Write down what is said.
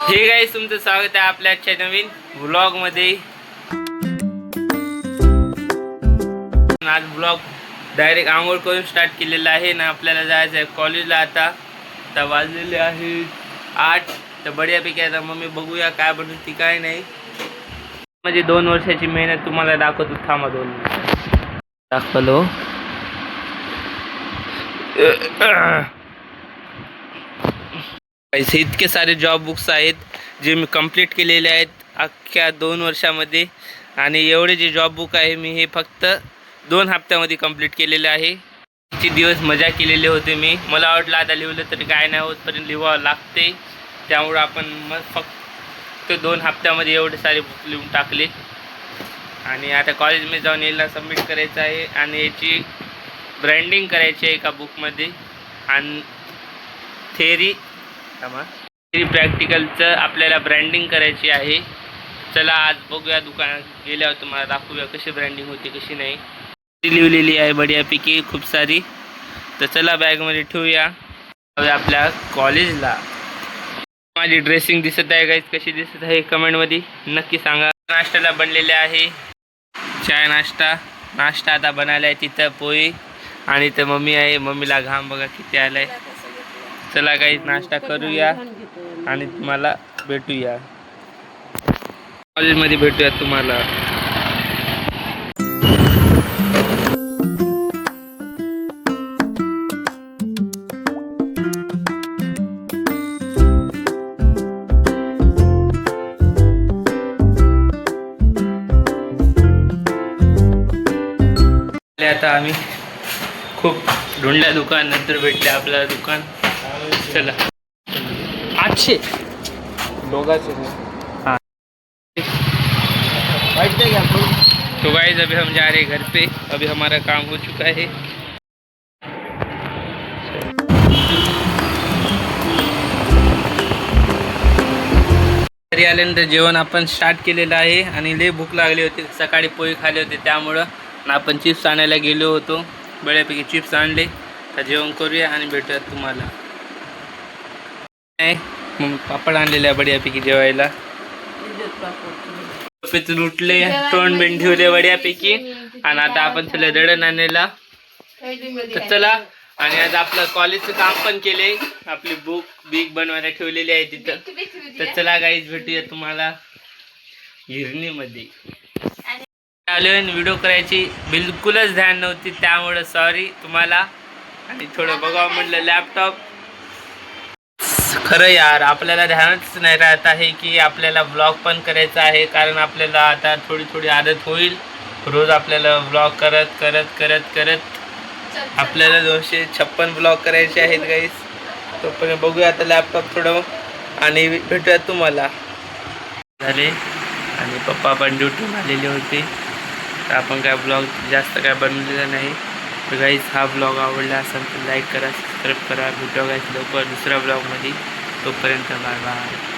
Hey guys तुमचं स्वागत आहे आपल्या आजच्या नवीन व्लॉग मध्ये। आज व्लॉग डायरेक्ट आंघोळ करून स्टार्ट केलेला आहे ना। आपल्याला जायचं आहे कॉलेजला। आता वाजलेले आहे 8। तर बढियापैकी आता मम्मी बघूया काय बनवते काय नाही। म्हणजे 2 वर्षाची मेहनत तुम्हाला दाखवतो। थांबा 2 मिनिट दाखवलो। ऐसे इतके सारे जॉब बुक्स आहेत जे मी कंप्लीट केलेले आहेत अख्ख्या 2 वर्षामध्ये। आणि एवढे जे जॉब बुक आहे मी हे फक्त 2 हप्त्यामध्ये कंप्लीट केलेले आहे। किती दिवस मजा केलेले होते मी। मला वाटलं आता लिहिलं तरी काय नाही होत, पण लिहावं लागते। त्यामुळे आपण मग फक्त 2 हप्त्यामध्ये एवढे सारे बुक लिहून टाकले। आणि आता कॉलेजमध्ये जाऊन याला सबमिट करायचं आहे आणि याची ब्रँडिंग करायची आहे एका बुकमध्ये। आणि थेरी प्रॅक्टिकलचं आपल्याला ब्रँडिंग करायची आहे। चला आज बघूया, दुकानात गेल्यावर तुम्हाला दाखवूया कशी ब्रँडिंग होते कशी नाही। लिहिलेली आहे बढियापैकी खूप सारी। तर चला बॅगमध्ये ठेवूया आपल्या कॉलेजला। माझी ड्रेसिंग दिसत आहे गाईस, कशी दिसत आहे कमेंटमध्ये नक्की सांगा। नाश्त्याला बनलेले आहे चाय नाश्ता आता बनायला आहे तिथं पोळी। आणि तर मम्मी आहे, मम्मीला घाम बघा किती आलाय। चला काही नाश्ता करूया आणि तुम्हाला भेटूया कॉलेजमध्ये। भेटूया तुम्हाला। आता आम्ही खूप ढूंढल्या दुकान, नंतर भेटले आपल्याला दुकान। चला 800 दोगाचे हाँ। तो गाइस अभी हम जा रहे हैं घर पे। अभी हमारा काम हो चुका है। घरी आल्यानंतर जेवण आपण स्टार्ट केलेलं आहे आणि लय भूक लागली होती। सकाळी पोळी खाल्ली होती त्यामुळं आपण चिप्स आणायला गेलो होतो। बऱ्यापैकी चिप्स आणले। तर जेवण करूया आणि भेटूया तुम्हाला। मग पापड आणलेले बढियापैकी जेवायला। लुटले तोंड बिंड ठेवले बढियापैकी। आणि आता आपण चला दळण आणायला। तर चला। आणि आज आपलं कॉलेजचं काम पण केले। आपली बुक बिग बनवायला ठेवलेली आहे तिथं। तर चला गाईज भेटूया तुम्हाला गिरणीमध्ये। आलोय व्हिडिओ करायची बिलकुलच ध्यान नव्हती, त्यामुळे सॉरी तुम्हाला। आणि थोडं बघावं म्हटलं लॅपटॉप। खरं यार आपल्याला ध्यानच नाही राहत आहे की आपल्याला ब्लॉग पण करायचा आहे। कारण आपल्याला आता थोडी आदत होईल। रोज आपल्याला ब्लॉग करत आपल्याला 256 ब्लॉग करायचे आहेत गाईस। तोपर्यंत बघूया आता लॅपटॉप थोडं आणि भेटूया तुम्हाला। झाले आणि पप्पा पण ड्युटीहून आलेले होते। तर आपण काय ब्लॉग जास्त काय बनवलेला नाही। तर गाईस हा ब्लॉग आवडला असेल तर लाईक करा, सबस्क्राईब करा। भेटूया गाईस लवकर दुसऱ्या ब्लॉगमध्ये। तोपर्यंत बाय बाय।